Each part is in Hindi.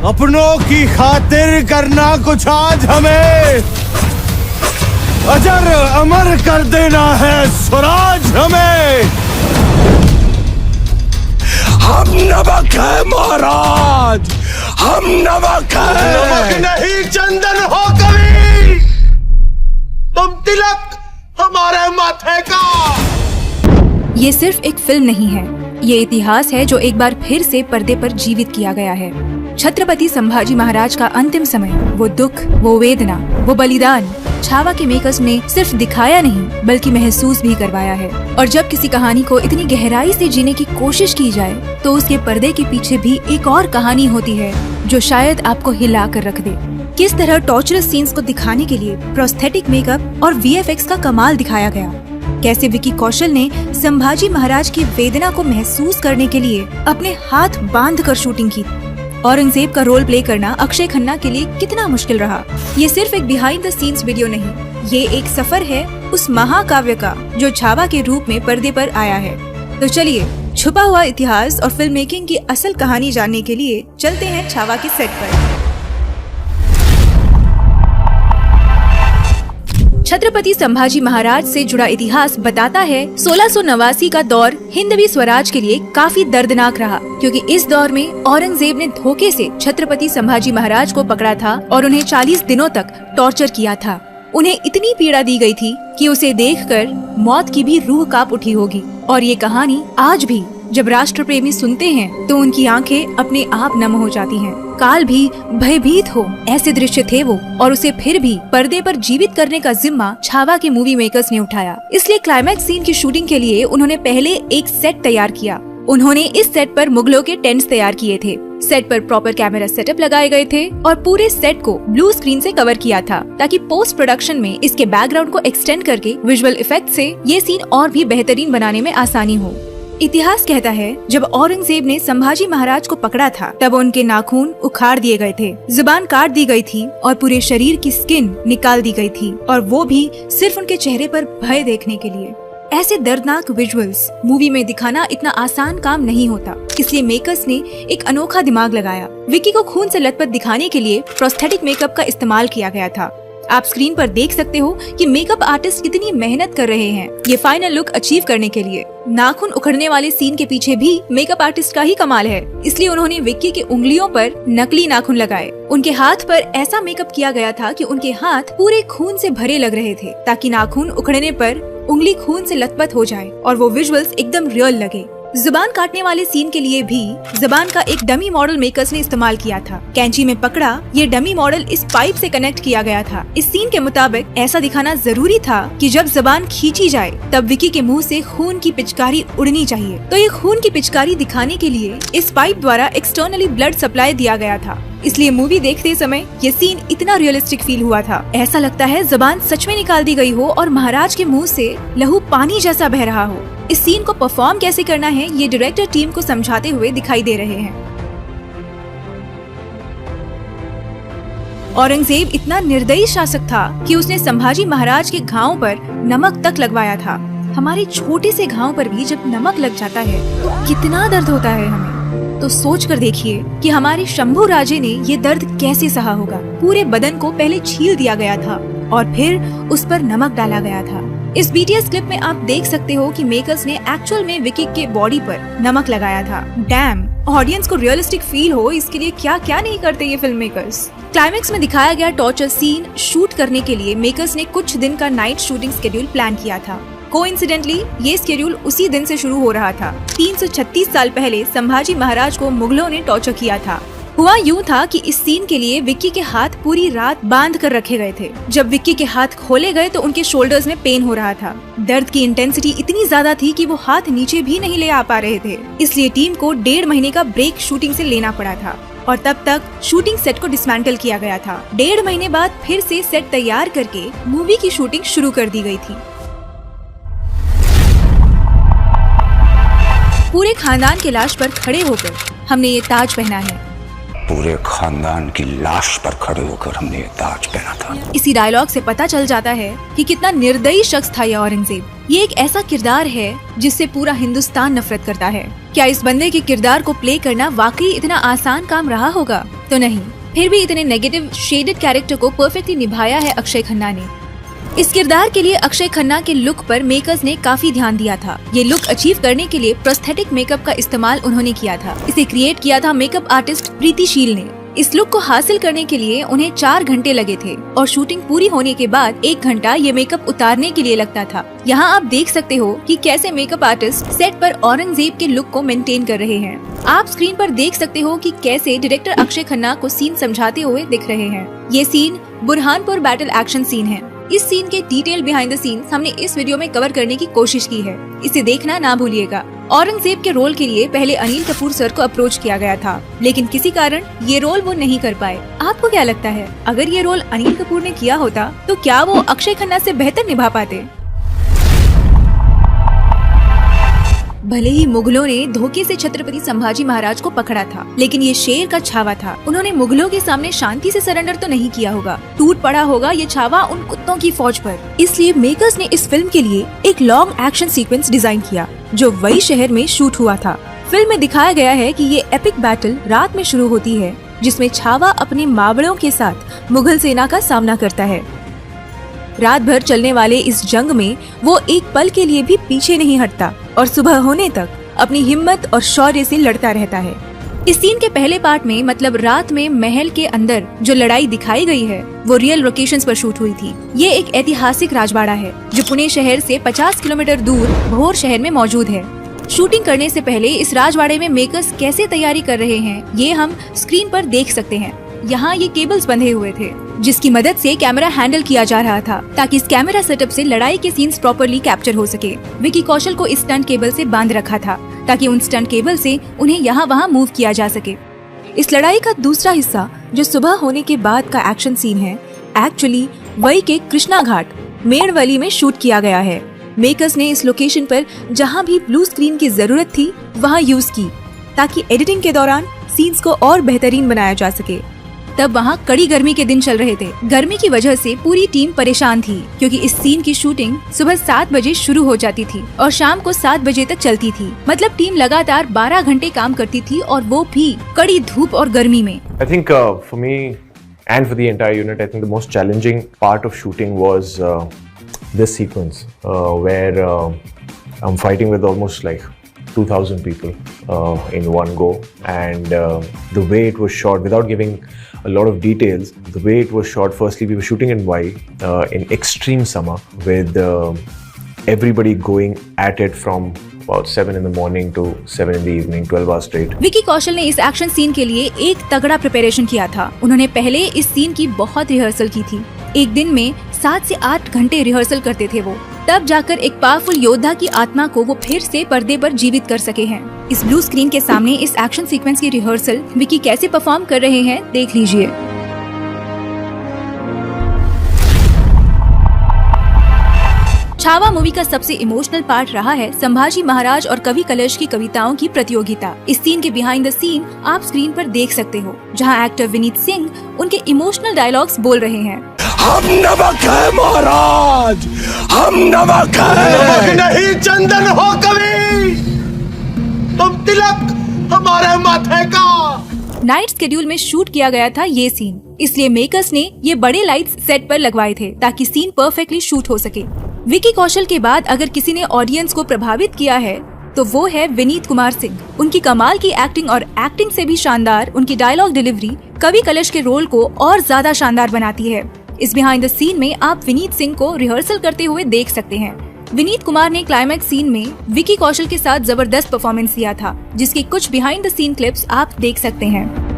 अपनों की खातिर करना कुछ आज हमें, अजर अमर कर देना है स्वराज हमें। हम नमक है महाराज, हम नमक है। नमक नहीं चंदन हो कभी, तुम तिलक हमारे माथे का। ये सिर्फ एक फिल्म नहीं है, ये इतिहास है जो एक बार फिर से पर्दे पर जीवित किया गया है। छत्रपति संभाजी महाराज का अंतिम समय, वो दुख, वो वेदना, वो बलिदान छावा के मेकर्स ने सिर्फ दिखाया नहीं बल्कि महसूस भी करवाया है। और जब किसी कहानी को इतनी गहराई से जीने की कोशिश की जाए तो उसके पर्दे के पीछे भी एक और कहानी होती है जो शायद आपको हिला कर रख दे। किस तरह टॉर्चरस सीन्स को दिखाने के लिए प्रोस्थेटिक मेकअप और वीएफएक्स का कमाल दिखाया गया। कैसे विकी कौशल ने संभाजी महाराज की वेदना को महसूस करने के लिए अपने हाथ बांधकर शूटिंग की। औरंगजेब का रोल प्ले करना अक्षय खन्ना के लिए कितना मुश्किल रहा। ये सिर्फ एक बिहाइंड द सीन्स वीडियो नहीं, ये एक सफर है उस महाकाव्य का जो छावा के रूप में पर्दे पर आया है। तो चलिए छुपा हुआ इतिहास और फिल्म मेकिंग की असल कहानी जानने के लिए चलते हैं छावा के सेट पर। छत्रपति संभाजी महाराज से जुड़ा इतिहास बताता है 1689 का दौर हिंदवी स्वराज के लिए काफी दर्दनाक रहा, क्योंकि इस दौर में औरंगजेब ने धोखे से छत्रपति संभाजी महाराज को पकड़ा था और उन्हें 40 दिनों तक टॉर्चर किया था। उन्हें इतनी पीड़ा दी गई थी कि उसे देखकर मौत की भी रूह कांप उठी होगी। और ये कहानी आज भी जब राष्ट्र प्रेमी सुनते हैं तो उनकी आंखें अपने आप नम हो जाती हैं। काल भी भयभीत हो ऐसे दृश्य थे वो, और उसे फिर भी पर्दे पर जीवित करने का जिम्मा छावा के मूवी मेकर्स ने उठाया। इसलिए क्लाइमैक्स सीन की शूटिंग के लिए उन्होंने पहले एक सेट तैयार किया। उन्होंने इस सेट पर मुगलों के टेंट्स तैयार किए थे। सेट पर प्रॉपर कैमरा सेटअप लगाए गए थे और पूरे सेट को ब्लू स्क्रीन से कवर किया था ताकि पोस्ट प्रोडक्शन में इसके बैकग्राउंड को एक्सटेंड करके विजुअल इफेक्ट से ये सीन और भी बेहतरीन बनाने में आसानी हो। इतिहास कहता है जब औरंगजेब ने संभाजी महाराज को पकड़ा था तब उनके नाखून उखाड़ दिए गए थे, जुबान काट दी गई थी और पूरे शरीर की स्किन निकाल दी गई थी, और वो भी सिर्फ उनके चेहरे पर भय देखने के लिए। ऐसे दर्दनाक विजुअल्स मूवी में दिखाना इतना आसान काम नहीं होता, इसलिए मेकर्स ने एक अनोखा दिमाग लगाया। विकी को खून से लथपथ दिखाने के लिए प्रोस्थेटिक मेकअप का इस्तेमाल किया गया था। आप स्क्रीन पर देख सकते हो कि मेकअप आर्टिस्ट कितनी मेहनत कर रहे हैं ये फाइनल लुक अचीव करने के लिए। नाखून उखड़ने वाले सीन के पीछे भी मेकअप आर्टिस्ट का ही कमाल है, इसलिए उन्होंने विक्की के उंगलियों पर नकली नाखून लगाए। उनके हाथ पर ऐसा मेकअप किया गया था कि उनके हाथ पूरे खून से भरे लग रहे थे, ताकि नाखून उखड़ने पर उंगली खून से लथपथ हो जाए और वो विजुअल्स एकदम रियल लगे। जुबान काटने वाले सीन के लिए भी जुबान का एक डमी मॉडल मेकर्स ने इस्तेमाल किया था। कैंची में पकड़ा ये डमी मॉडल इस पाइप से कनेक्ट किया गया था। इस सीन के मुताबिक ऐसा दिखाना जरूरी था कि जब जुबान खींची जाए तब विकी के मुंह से खून की पिचकारी उड़नी चाहिए। तो ये खून की पिचकारी दिखाने के लिए इस पाइप द्वारा एक्सटर्नली ब्लड सप्लाई दिया गया था, इसलिए मूवी देखते समय ये सीन इतना रियलिस्टिक फील हुआ था। ऐसा लगता है जुबान सच में निकाल दी गई हो और महाराज के मुंह से लहू पानी जैसा बह रहा हो। इस सीन को परफॉर्म कैसे करना है ये डायरेक्टर टीम को समझाते हुए दिखाई दे रहे हैं। औरंगजेब इतना निर्दयी शासक था कि उसने संभाजी महाराज के घावों पर नमक तक लगवाया था। हमारे छोटे से घाव पर भी जब नमक लग जाता है तो कितना दर्द होता है हमें। तो सोच कर देखिए कि हमारे शंभू राजे ने ये दर्द कैसे सहा होगा। पूरे बदन को पहले छील दिया गया था और फिर उस पर नमक डाला गया था। इस बीटीएस क्लिप में आप देख सकते हो कि मेकर्स ने एक्चुअल में विकी के बॉडी पर नमक लगाया था। डैम, ऑडियंस को रियलिस्टिक फील हो इसके लिए क्या क्या नहीं करते ये फिल्म मेकर्स। क्लाइमेक्स में दिखाया गया टॉर्चर सीन शूट करने के लिए मेकर्स ने कुछ दिन का नाइट शूटिंग शेड्यूल प्लान किया था। कोइंसिडेंटली ये शेड्यूल उसी दिन से शुरू हो रहा था। 336 साल पहले संभाजी महाराज को मुगलों ने टॉर्चर किया था। हुआ यूं था कि इस सीन के लिए विक्की के हाथ पूरी रात बांध कर रखे गए थे। जब विक्की के हाथ खोले गए तो उनके शोल्डर्स में पेन हो रहा था। दर्द की इंटेंसिटी इतनी ज्यादा थी कि वो हाथ नीचे भी नहीं ले आ पा रहे थे, इसलिए टीम को 1.5 महीने का ब्रेक शूटिंग से लेना पड़ा था और तब तक शूटिंग सेट को डिसमेंटल किया गया था। 1.5 महीने बाद फिर से सेट तैयार करके मूवी की शूटिंग शुरू कर दी गई थी। पूरे खानदान के लाश पर खड़े होकर हमने ये ताज पहना है। पूरे खानदान की लाश पर खड़े होकर हमने ये ताज पहना था। इसी डायलॉग से पता चल जाता है कि कितना निर्दयी शख्स था यह औरंगजेब। ये एक ऐसा किरदार है जिससे पूरा हिंदुस्तान नफरत करता है। क्या इस बंदे के किरदार को प्ले करना वाकई इतना आसान काम रहा होगा? तो नहीं, फिर भी इतने नेगेटिव शेडेड कैरेक्टर को परफेक्टली निभाया है अक्षय खन्ना ने। इस किरदार के लिए अक्षय खन्ना के लुक पर मेकर्स ने काफी ध्यान दिया था। ये लुक अचीव करने के लिए प्रोस्थेटिक मेकअप का इस्तेमाल उन्होंने किया था। इसे क्रिएट किया था मेकअप आर्टिस्ट प्रीति शील ने। इस लुक को हासिल करने के लिए उन्हें 4 घंटे लगे थे और शूटिंग पूरी होने के बाद 1 घंटा ये मेकअप उतारने के लिए लगता था। यहाँ आप देख सकते हो कि कैसे मेकअप आर्टिस्ट सेट पर औरंगजेब के लुक को मेंटेन कर रहे हैं। आप स्क्रीन पर देख सकते हो कि कैसे डायरेक्टर अक्षय खन्ना को सीन समझाते हुए दिख रहे हैं। ये scene Burhanpur battle action scene है। इस सीन के डिटेल बिहाइंड द सीन्स हमने इस वीडियो में कवर करने की कोशिश की है, इसे देखना ना भूलिएगा। औरंगजेब के रोल के लिए पहले अनिल कपूर सर को अप्रोच किया गया था, लेकिन किसी कारण ये रोल वो नहीं कर पाए। आपको क्या लगता है, अगर ये रोल अनिल कपूर ने किया होता तो क्या वो अक्षय खन्ना से बेहतर निभा पाते? भले ही मुगलों ने धोखे से छत्रपति संभाजी महाराज को पकड़ा था, लेकिन ये शेर का छावा था। उन्होंने मुगलों के सामने शांति से सरेंडर तो नहीं किया होगा। टूट पड़ा होगा ये छावा उन कुत्तों की फौज पर। इसलिए मेकर्स ने इस फिल्म के लिए एक लॉन्ग एक्शन सीक्वेंस डिजाइन किया, जो वही शहर में शूट हुआ था। फिल्म में दिखाया गया है कि ये एपिक बैटल रात में शुरू होती है, जिसमें छावा अपने मावड़ों के साथ मुगल सेना का सामना करता है। रात भर चलने वाले इस जंग में वो एक पल के लिए भी पीछे नहीं हटता और सुबह होने तक अपनी हिम्मत और शौर्य से लड़ता रहता है। इस सीन के पहले पार्ट में, मतलब रात में महल के अंदर जो लड़ाई दिखाई गई है, वो रियल लोकेशंस पर शूट हुई थी। ये एक ऐतिहासिक राजवाड़ा है जो पुणे शहर से 50 किलोमीटर दूर भोर शहर में मौजूद है। शूटिंग करने से पहले इस राजवाड़े में मेकर्स कैसे तैयारी कर रहे हैं, ये हम स्क्रीन पर देख सकते हैं। यहाँ ये केबल्स बंधे हुए थे, जिसकी मदद से कैमरा हैंडल किया जा रहा था, ताकि इस कैमरा सेटअप से लड़ाई के सीन्स प्रॉपर्ली कैप्चर हो सके। विकी कौशल को इस स्टंट केबल से बांध रखा था, ताकि उन स्टंट केबल से उन्हें यहाँ वहाँ मूव किया जा सके। इस लड़ाई का दूसरा हिस्सा, जो सुबह होने के बाद का एक्शन सीन है, एक्चुअली वही के कृष्णा घाट मेड़वली में शूट किया गया है। मेकर्स ने इस लोकेशन पर जहाँ भी ब्लू स्क्रीन की जरूरत थी वहाँ यूज की, ताकि एडिटिंग के दौरान सीन्स को और बेहतरीन बनाया जा सके। तब वहाँ कड़ी गर्मी के दिन चल रहे थे। गर्मी की वजह से पूरी टीम परेशान थी, क्योंकि इस सीन की शूटिंग सुबह 7 बजे शुरू हो जाती थी और शाम को 7 बजे तक चलती थी। मतलब टीम लगातार 12 घंटे काम करती थी, और वो भी कड़ी धूप और गर्मी में। I think for me and for the entire unit, I think the most challenging part of shooting was this sequence where I'm fighting with almost like 2,000 people in one go, and the way it was shot, without giving a lot of details, the way it was shot, firstly we were shooting in in extreme summer with everybody going at it from about 7 in the morning to 7 in the evening, 12 hours straight. Vicky Kaushal ने इस एक्शन सीन के लिए एक तगड़ा प्रिपरेशन किया था। उन्होंने पहले इस सीन की बहुत रिहर्सल की थी। एक दिन में 7 से 8 घंटे रिहर्सल करते थे वो, तब जाकर एक पावरफुल योद्धा की आत्मा को वो फिर से पर्दे पर जीवित कर सके हैं। इस ब्लू स्क्रीन के सामने इस एक्शन सीक्वेंस की रिहर्सल विकी कैसे परफॉर्म कर रहे हैं, देख लीजिए। छावा मूवी का सबसे इमोशनल पार्ट रहा है संभाजी महाराज और कवि कलश की कविताओं की प्रतियोगिता। इस सीन के बिहाइंड द सीन आप स्क्रीन पर देख सकते हो, जहां एक्टर विनीत सिंह उनके इमोशनल डायलॉग्स बोल रहे हैं। हम नमक है महाराज, हम नमक है। नमक नहीं चंदन हो कभी, तुम तिलक हमारे माथे का। नाइट शेड्यूल में शूट किया गया था ये सीन, इसलिए मेकर्स ने ये बड़े लाइट्स सेट पर लगवाए थे ताकि सीन परफेक्टली शूट हो सके। विकी कौशल के बाद अगर किसी ने ऑडियंस को प्रभावित किया है तो वो है विनीत कुमार सिंह। उनकी कमाल की एक्टिंग और एक्टिंग से भी शानदार उनकी डायलॉग डिलीवरी कवि कलश के रोल को और ज्यादा शानदार बनाती है। इस बिहाइंड द सीन में आप विनीत सिंह को रिहर्सल करते हुए देख सकते हैं। विनीत कुमार ने क्लाइमैक्स सीन में विकी कौशल के साथ जबरदस्त परफॉर्मेंस दिया था, जिसकी कुछ बिहाइंड द सीन क्लिप्स आप देख सकते हैं।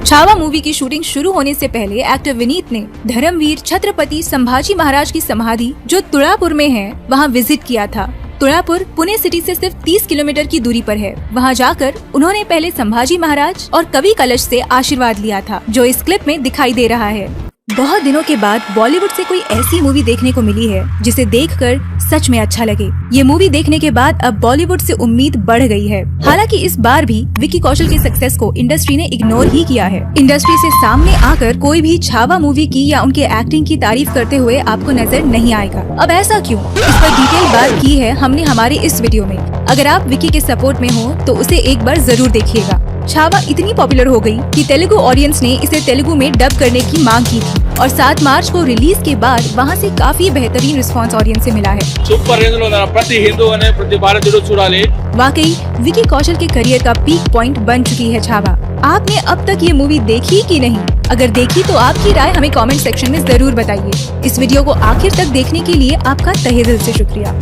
छावा मूवी की शूटिंग शुरू होने से पहले एक्टर विनीत ने धर्मवीर छत्रपति संभाजी महाराज की समाधि जो तुळापुर में है वहां विजिट किया था। तुळापुर पुणे सिटी से सिर्फ 30 किलोमीटर की दूरी पर है। वहां जाकर उन्होंने पहले संभाजी महाराज और कवि कलश से आशीर्वाद लिया था, जो इस क्लिप में दिखाई दे रहा है। बहुत दिनों के बाद बॉलीवुड से कोई ऐसी मूवी देखने को मिली है जिसे देखकर सच में अच्छा लगे। ये मूवी देखने के बाद अब बॉलीवुड से उम्मीद बढ़ गई है। हालांकि इस बार भी विक्की कौशल की सक्सेस को इंडस्ट्री ने इग्नोर ही किया है। इंडस्ट्री से सामने आकर कोई भी छावा मूवी की या उनके एक्टिंग की तारीफ करते हुए आपको नजर नहीं आएगा। अब ऐसा क्यों, इस पर डिटेल बात की है हमने हमारे इस वीडियो में। अगर आप विक्की के सपोर्ट में हो तो उसे एक बार जरूर देखिएगा। छावा इतनी पॉपुलर हो गई कि तेलुगु ऑडियंस ने इसे तेलुगु में डब करने की मांग की थी और 7 मार्च को रिलीज के बाद वहां से काफी बेहतरीन रिस्पांस ऑडियंस से मिला है। సూపర్ రేంజ్ లో ఉందన్న ప్రతి హిందూ అనే ప్రతి భారతీయుడు చూడాలి। वाकई विक्की कौशल के करियर का पीक पॉइंट बन चुकी है छावा। आपने अब तक ये मूवी देखी कि नहीं? अगर देखी तो आपकी राय हमें कमेंट सेक्शन में जरूर बताइए। इस वीडियो को आखिर तक देखने के लिए आपका तहे दिल से शुक्रिया।